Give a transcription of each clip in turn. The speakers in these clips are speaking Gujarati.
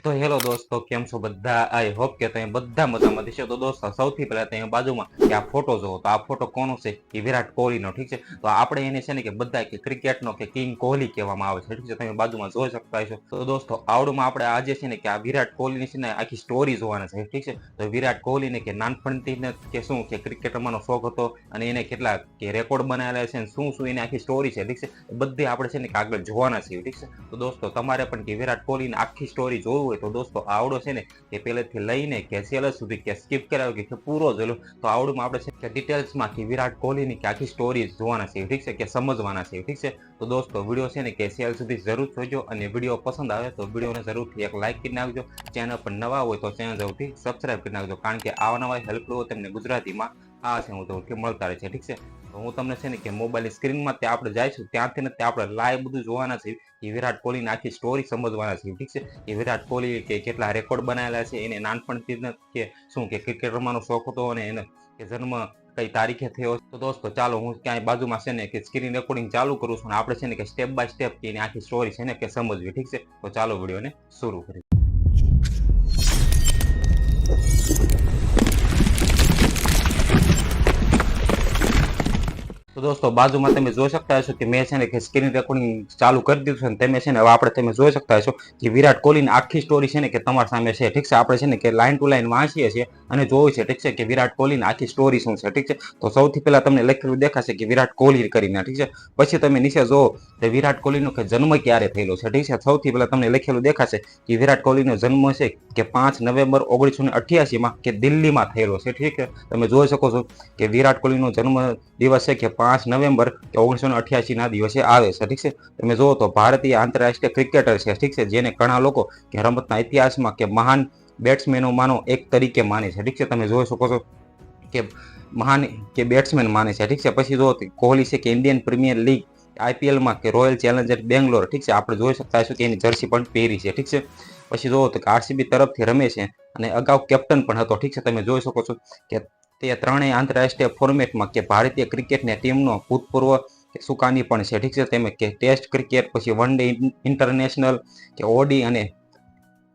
તો હેલો દોસ્તો, કેમ છો બધા? આઈ હોપ કે તમે બધા મજામાં હશો. તો દોસ્તો, સૌથી પહેલા તમે બાજુમાં કે આ ફોટો જોવો, તો આ ફોટો કોનો છે? એ વિરાટ કોહલીનો. ઠીક છે, તો આપણે એને છે ને કે બધા કે ક્રિકેટનો કે કિંગ કોહલી કહેવામાં આવે છે. ઠીક છે, તમે બાજુમાં જોઈ શકતા હશો. તો દોસ્તો, આવડમાં આપણે આજે છે ને કે આ વિરાટ કોહલીની છે ને આખી સ્ટોરી જોવાના છે. ઠીક છે, તો વિરાટ કોહલીને કે નાનપણથી ને કે શું કે ક્રિકેટ રમવાનો શોખ હતો અને એને કેટલા કે રેકોર્ડ બનાવેલા છે, શું શું એની આખી સ્ટોરી છે. ઠીક છે, બધી આપણે છે ને કે આગળ જોવાના છીએ. ઠીક છે, તો દોસ્તો, તમારે પણ કે વિરાટ કોહલીની આખી સ્ટોરી જોવું હોય તો દોસ્તો આવડો છે ને કે પહેલેથી લઈને કે છેલ્લે સુધી કે સ્કીપ કરાવ્યો કે પૂરો જોયેલો, તો આવડમાં આપણે છે કે ડિટેલ્સમાં કે વિરાટ કોહલીની કે આખી સ્ટોરી જોવાના છે. ઠીક છે, કે સમજવાના છે. ઠીક છે, તો દોસ્તો વિડીયો છે ને કે છેલ્લે સુધી જરૂર જોજો અને વિડીયો પસંદ આવે તો વિડીયોને જરૂરથી એક લાઈક કરી નાખજો. ચેનલ પર નવા હોય તો ચેનલ જરૂરથી સબસ્ક્રાઈબ કરી નાખજો, કારણ કે આવા નવા હેલ્પફુલ તમને ગુજરાતીમાં આ છે હું જરૂરથી મળતા રહે છે. ઠીક છે, તો હું તમને છે ને કે મોબાઈલની સ્ક્રીનમાં તે આપણે જઈશું ત્યાંથી ને તે આપણે લાઈવ બધું જોવાના છે. એ વિરાટ કોહલીની આખી સ્ટોરી સમજવાના છે. ઠીક છે, એ વિરાટ કોહલી કે કેટલા રેકોર્ડ બનાવેલા છે, એને નાનપણથી કે શું કે ક્રિકેટ રમવાનો શોખ હતો અને એને કે જન્મ કઈ તારીખે થયો. તો દોસ્તો ચાલો, હું ક્યાંય બાજુમાં છે ને કે સ્ક્રીન રેકોર્ડિંગ ચાલુ કરું છું અને આપણે છે ને કે સ્ટેપ બાય સ્ટેપ એની આખી સ્ટોરી છે ને કે સમજવી. ઠીક છે, તો ચાલો વિડીયોને શરૂ કરીએ. તો દોસ્તો, બાજુમાં તમે જોઈ શકતા હશો કે મેં છે ને કે સ્ક્રીન રેકોર્ડિંગ ચાલુ કરી દીધું છે અને તમે છે ને હવે આપણે તમે જોઈ શકતા હશો કે વિરાટ કોહલીની આખી સ્ટોરી છે ને કે તમારા સામે છે. ઠીક છે, આપણે છે ને કે લાઈન ટુ લાઈન વાંચીએ છીએ અને જોયું છે. ઠીક છે, કે વિરાટ કોહલીની આખી સ્ટોરી શું છે. ઠીક છે, તો સૌથી પહેલા તમને લખેલું દેખાશે કે વિરાટ કોહલી કરીને. ઠીક છે, પછી તમે નીચે જોવો તો વિરાટ કોહલીનો કે જન્મ ક્યારે થયેલો છે. ઠીક છે, સૌથી પહેલા તમને લખેલું દેખાશે કે વિરાટ કોહલીનો જન્મ છે કે 5 નવેમ્બર 1988માં કે દિલ્હીમાં થયેલો છે. ઠીક છે, તમે જોઈ શકો છો કે વિરાટ કોહલીનો જન્મ દિવસ છે કે 5 નવેમ્બર 1988ના દિવસે આવે છે. ઠીક છે, તમે જુઓ તો ભારતીય આંતરરાષ્ટ્રીય ક્રિકેટર છે. ઠીક છે, જેને ઘણા લોકો કે રમતના ઇતિહાસમાં કે મહાન બેટ્સમેનોમાંનો એક તરીકે માને છે. ઠીક છે, તમે જોઈ શકો છો કે મહાન કે બેટ્સમેન માને છે. ઠીક છે, પછી જુઓ કોહલી છે કે ઇન્ડિયન પ્રીમિયર લીગ આઈપીએલમાં કે રોયલ ચેલેન્જર બેંગ્લોર. ઠીક છે, આપણે જોઈ શકતા હશું કે એની જર્સી પણ પહેરી છે. ઠીક છે, પછી જુઓ તો કે આરસીબી તરફથી રમે છે અને અગાઉ કેપ્ટન પણ હતો. ઠીક છે, તમે જોઈ શકો છો કે તે ત્રણેય આંતરરાષ્ટ્રીય ફોર્મેટમાં કે ભારતીય ક્રિકેટની ટીમનો ભૂતપૂર્વ સુકાની પણ છે. ઠીક છે, તેમ કે ટેસ્ટ ક્રિકેટ, પછી વન ડે ઇન્ટરનેશનલ કે ઓડી અને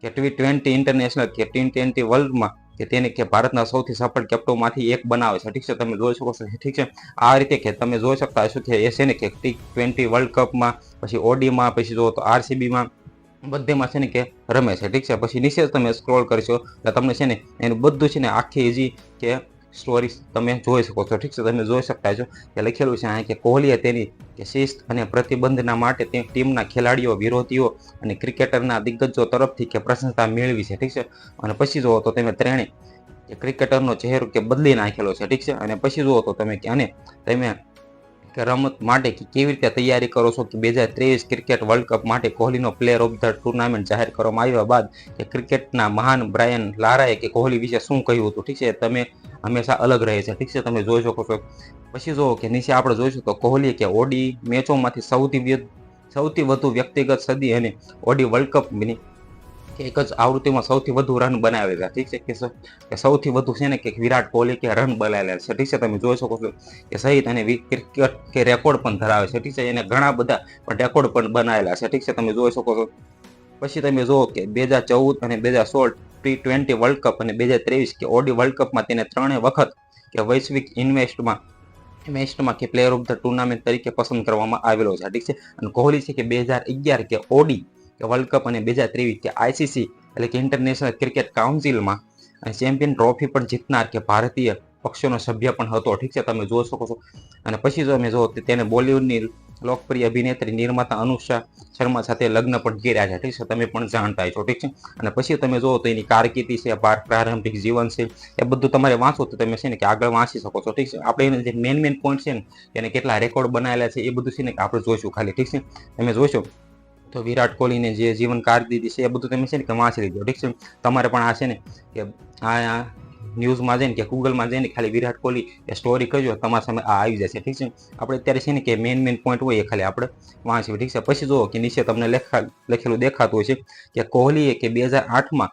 કે T20 ઇન્ટરનેશનલ કે T20 વર્લ્ડમાં કે તેને કે ભારતના સૌથી સફળ કેપ્ટનોમાંથી એક બનાવે છે. ઠીક છે, તમે જોઈ શકો છો. ઠીક છે, આ રીતે કે તમે જોઈ શકતા હશો કે એ છે ને કે T20 વર્લ્ડ કપમાં, પછી ઓડીમાં, પછી જો તો આરસીબીમાં બધેમાં છે ને કે રમે છે. ઠીક છે, પછી નીચે તમે સ્ક્રોલ કરશો તો તમને છે ને એનું બધું છે ને આખી ઇઝી કે સ્ટોરી તમે જોઈ શકો છો. ઠીક છે, તમે જોઈ શકતા છો કે લખેલું છે કે કોહલીએ તેની કે શિસ્ત અને પ્રતિબંધના માટે તે ટીમના ખેલાડીઓ, વિરોધીઓ અને ક્રિકેટરના દિગ્ગજો તરફથી કે પ્રશંસા મેળવી છે. ઠીક છે, અને પછી જુઓ તો તમે ત્રણેય કે ક્રિકેટરનો ચહેરો કે બદલી નાખેલો છે. ઠીક છે, અને પછી જુઓ તો તમે કે અને તમે કે રમત માટે કે કેવી રીતે તૈયારી કરો છો કે 2023 ક્રિકેટ વર્લ્ડ કપ માટે કોહલીનો પ્લેયર ઓફ ધ ટુર્નામેન્ટ જાહેર કરવામાં આવ્યા બાદ કે ક્રિકેટના મહાન બ્રાયન લારાએ કે કોહલી વિશે શું કહ્યું હતું. ઠીક છે, તમે હંમેશા અલગ રહે છે. ઠીક છે, તમે જોઈ શકો છો. પછી જુઓ કે નીચે આપણે જોઈશું તો કોહલી કે ઓડી મેચોમાંથી સૌથી વધુ વ્યક્તિગત સદી અને ઓડી વર્લ્ડ કપની કે એક જ આવૃત્તિમાં સૌથી વધુ રન બનાવેલા. ઠીક છે, કે સૌથી વધુ છે ને કે વિરાટ કોહલી કે રન બનાવેલા છે. ઠીક છે, તમે જોઈ શકો છો કે સહિત અને ક્રિકેટ કે રેકોર્ડ પણ ધરાવે છે. ઠીક છે, એને ઘણા બધા પણ રેકોર્ડ પણ બનાવેલા છે. ઠીક છે, તમે જોઈ શકો છો. પછી તમે જુઓ કે 2014 અને 2016 T20 વર્લ્ડ કપ અને 2023 કે ઓડી વર્લ્ડ કપમાં તેને ત્રણેય વખત કે વૈશ્વિક ઇન્વેસ્ટમાં કે પ્લેયર ઓફ ધ ટુર્નામેન્ટ તરીકે પસંદ કરવામાં આવેલો છે. ઠીક છે, અને કોહલી છે કે 2011 કે ઓડી કે વર્લ્ડ કપ અને 2023 કે આઈસીસી એટલે કે ઇન્ટરનેશનલ ક્રિકેટ કાઉન્સિલમાં ચેમ્પિયન ટ્રોફી પણ જીતનાર કે ભારતીય પક્ષોનો સભ્ય પણ હતો. ઠીક છે, તમે જોઈ શકો છો. અને પછી તમે જો તેને બોલિવૂડની લોકપ્રિય અભિનેત્રી નિર્માતા અનુષ્કા શર્મા સાથે લગ્ન પણ કર્યા છે. ઠીક છે, તમે પણ જાણતા છો. ઠીક છે, અને પછી તમે જુઓ તો એની કારકિર્દી છે, પ્રારંભિક જીવન છે, એ બધું તમારે વાંચો તો તમે છે ને કે આગળ વાંચી શકો છો. ઠીક છે, આપણે એને જે મેન પોઈન્ટ છે ને એને કેટલા રેકોર્ડ બનાવેલા છે એ બધું છે ને કે આપણે જોઈશું ખાલી. ઠીક છે, તમે જોઈશો તો વિરાટ કોહલીને જે જીવન કારકિર્દી છે એ બધું તમે છે ને કે વાંચી લીધો. ઠીક છે, તમારે પણ આ છે ને કે આ ન્યૂઝમાં જઈને કે ગૂગલમાં જઈને ખાલી વિરાટ કોહલી એ સ્ટોરી કરજો, તમારા સામે આ આવી જશે. ઠીક છે, આપણે અત્યારે છે ને કે મેન પોઈન્ટ હોય એ ખાલી આપણે વાંચવી. ઠીક છે, પછી જુઓ કે નીચે તમને લખેલું દેખાતું હોય છે કે કોહલીએ કે 2008માં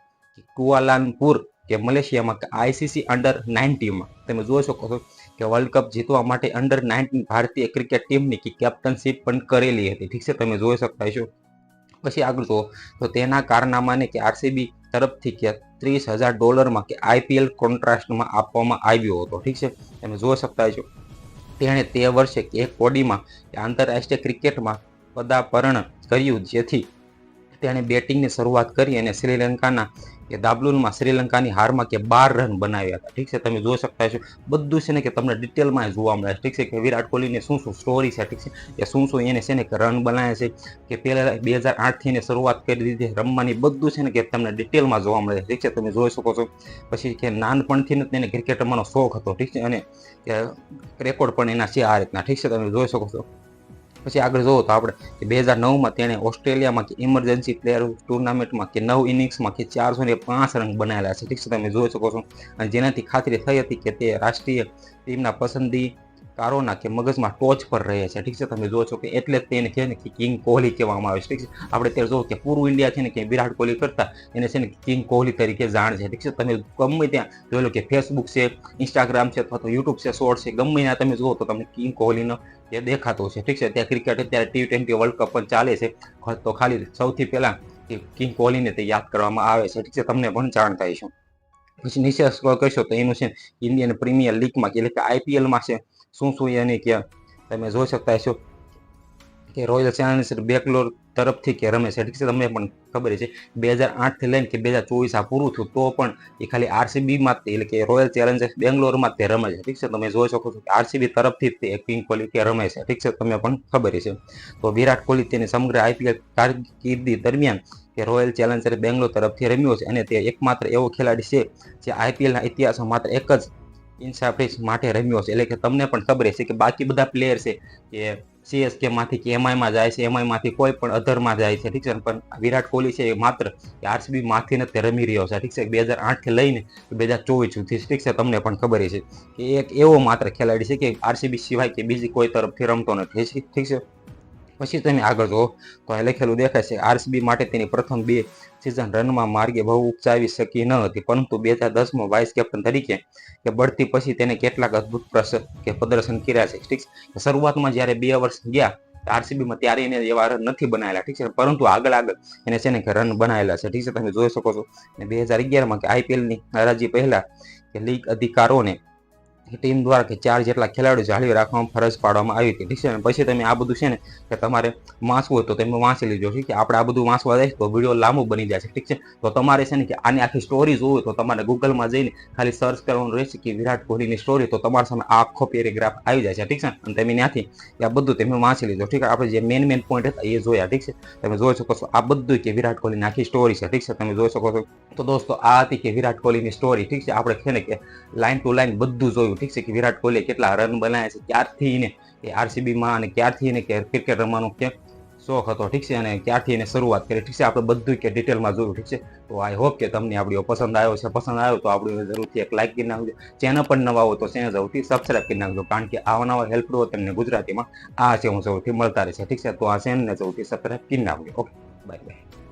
કુઆલાલંપુર કે મલેશિયામાં આઈસીસી અંડર-19માં તમે જોઈ શકો છો કે વર્લ્ડ કપ જીતવા માટે અંડર-19 ભારતીય ક્રિકેટ ટીમની કેપ્ટનશીપ પણ કરેલી હતી. ઠીક છે, તમે જોઈ શકતા છો. પછી આગળ જુઓ તો તેના કારનામાને કે આરસીબી તરફથી કે $30,000 કે આઈપીએલ કોન્ટ્રાક્ટમાં આપવામાં આવ્યો હતો. ઠીક છે, તમે જોઈ શકતા છો તેણે તે વર્ષે એક કોડીમાં આંતરરાષ્ટ્રીય ક્રિકેટમાં પદાર્પણ કર્યું, જેથી તેણે બેટિંગની શરૂઆત કરી અને શ્રીલંકાના કે દાબલુનમાં શ્રીલંકાની હારમાં કે 12 રન બનાવ્યા હતા. ઠીક છે, તમે જોઈ શકતા છો બધું છે ને કે તમને ડિટેલમાં જોવા મળે છે. ઠીક છે, કે વિરાટ કોહલીને શું સ્ટોરી છે. ઠીક છે, કે શું એને છે ને કે રન બનાવ્યા છે, કે પહેલા 2008 થી એને શરૂઆત કરી દીધી રમવાની, બધું છે ને કે તમને ડિટેલમાં જોવા મળે છે. ઠીક છે, તમે જોઈ શકો છો. પછી કે નાનપણથી તેને ક્રિકેટ રમવાનો શોખ હતો. ઠીક છે, અને રેકોર્ડ પણ એના છે આ રીતના. ઠીક છે, તમે જોઈ શકો છો. પછી આગળ જોવો તો આપણે કે 2009માં તેણે ઓસ્ટ્રેલિયામાં કે ઇમરજન્સી પ્લેયર ટુર્નામેન્ટમાં કે 9 ઇનિંગ્સમાં કે 405 રન બનાવેલા છે. ઠીક છે, તમે જોઈ શકો છો. અને જેનાથી ખાતરી થઈ હતી કે તે રાષ્ટ્રીય ટીમના પસંદગીકારોના કે મગજમાં ટોચ પર રહે છે. ઠીક છે, તમે જોવો છો કે એટલે જ તેને છે ને કે કિંગ કોહલી કહેવામાં આવે છે. ઠીક છે, આપણે ત્યારે જોવો કે પૂરું ઇન્ડિયા છે ને કે વિરાટ કોહલી કરતા એને છે ને કિંગ કોહલી તરીકે જાણ છે. ઠીક છે, તમે ગમે ત્યાં જોઈ લો કે ફેસબુક છે, ઇન્સ્ટાગ્રામ છે અથવા તો યુટ્યુબ છે, શોર્ટ છે, ગમે ત્યાં તમે જુઓ તો તમને કિંગ કોહલીનો એ દેખાતો છે. ઠીક છે, ત્યાં ક્રિકેટ અત્યારે T20 વર્લ્ડ કપ પણ ચાલે છે, તો ખાલી સૌથી પહેલા કિંગ કોહલીને તે યાદ કરવામાં આવે છે. ઠીક છે, તમને પણ જાણ થાય છે. પછી નીચે સ્ક્રોલ કરશો તો એનું છે ઇન્ડિયન પ્રીમિયર લીગમાં એટલે કે આઈપીએલમાં છે શું એની કે તમે જોઈ શકતા છો કે રોયલ ચેલેન્જર્સ બેંગ્લોર તરફથી કે રમે છે. ઠીક છે, તમને પણ ખબર છે 2008 થી લઈને કે 2024 આ પૂરું થયું તો પણ એ ખાલી આરસીબીમાં એટલે કે રોયલ ચેલેન્જર્સ બેંગ્લોરમાં તે રમે છે. ઠીક છે, તમે જોઈ શકો છો કે આરસીબી તરફથી તે કિંગ કોહલી કે રમે છે. ઠીક છે, તમને પણ ખબર છે. તો વિરાટ કોહલી તેની સમગ્ર આઈપીએલ કારકિર્દી દરમિયાન કે રોયલ ચેલેન્જર્સ બેંગ્લોર તરફથી રમ્યો છે, અને તે એકમાત્ર એવો ખેલાડી છે જે આઈપીએલના ઇતિહાસમાં માત્ર એક જ ઇન્સાફ્રિસ માટે રમ્યો છે. એટલે કે તમને પણ ખબર છે કે બાકી બધા પ્લેયર છે કે સીએસકે માંથી કે એમઆઈમાં જાય છે, એમઆઈમાંથી કોઈ પણ અધરમાં જાય છે. ઠીક છે, પણ વિરાટ કોહલી છે એ માત્ર આરસીબી માંથી નથી રમી રહ્યો છે. ઠીક છે, 2008 થી લઈને 2024 સુધી. ઠીક છે, તમને પણ ખબર છે કે એક એવો માત્ર ખેલાડી છે કે આરસીબી સિવાય કે બીજી કોઈ તરફથી રમતો નથી. ઠીક છે, પછી તમે આગળ જુઓ તો અહીં લખેલું દેખાય છે આરસીબી માટે તેની પ્રથમ 2 સિઝન રનમાં માર્ગે બહુ ઉપજાવી શકી ન હતી, પરંતુ 2010માં વાઇસ કેપ્ટન તરીકે કે બઢતી પછી તેને કેટલાક અદ્ભુત પ્રદર્શન કર્યા છે. ઠીક છે, શરૂઆતમાં જ્યારે 2 વર્ષ ગયા આરસીબીમાં ત્યારે એને એવા રન નથી બનાવેલા. ઠીક છે, પરંતુ આગળ એને છે ને કે રન બનાવેલા છે. ઠીક છે, તમે જોઈ શકો છો. 2011માં કે આઈપીએલની હરાજી પહેલા કે લીગ અધિકારોને ટીમ દ્વારા કે 4 જેટલા ખેલાડીઓ જાળવી રાખવામાં ફરજ પાડવામાં આવી હતી. ઠીક છે, પછી તમે આ બધું છે ને કે તમારે વાંચવું હોય તો તમે વાંચી લીજો. ઠીક છે, આપણે આ બધું વાંચવા જાય તો વિડીયો લાંબો બની જાય છે. ઠીક છે, તો તમારે છે ને કે આની આખી સ્ટોરી જોવી હોય તો તમારે ગૂગલમાં જઈને ખાલી સર્ચ કરવાનું રહેશે કે વિરાટ કોહલીની સ્ટોરી, તો તમારા સામે આખો પેરેગ્રાફ આવી જાય છે. ઠીક છે, અને તમે ત્યાંથી આ બધું તમે વાંચી લીધો. ઠીક છે, આપણે જે મેન પોઈન્ટ હતા એ જોયા. ઠીક છે, તમે જોઈ શકો છો આ બધું કે વિરાટ કોહલીની આખી સ્ટોરી છે. ઠીક છે, તમે જોઈ શકો છો. તો દોસ્તો આ હતી કે વિરાટ કોહલીની સ્ટોરી. ઠીક છે, આપણે છે ને કે લાઈન ટુ લાઈન બધું જોયું. ઠીક છે, કે વિરાટ કોહલીએ કેટલા રન બનાવ્યા છે, ક્યારથી એને આરસીબીમાં અને ક્યારથી એને કે ક્રિકેટ રમવાનો કે શોખ હતો. ઠીક છે, અને ક્યારથી એને શરૂઆત કરી. ઠીક છે, આપણે બધું કે ડિટેલમાં જોયું. ઠીક છે, તો આઈ હોપ કે તમને આ વિડીયો પસંદ આવ્યો તો આપણે જરૂરથી એક લાઈક કરી નાખજો. ચેનલ પણ નવા હોય તો ચેનલ જરૂરથી સબસ્ક્રાઈબ કરી નાખજો, કારણ કે આવા નવા હેલ્પફુલ તમને ગુજરાતીમાં આ છે હું સૌથી મળતા રહેશે. ઠીક છે, તો આ ચેનલને જરૂરથી સબસ્ક્રાઈબ કરી નાખજો. Okay, bye bye.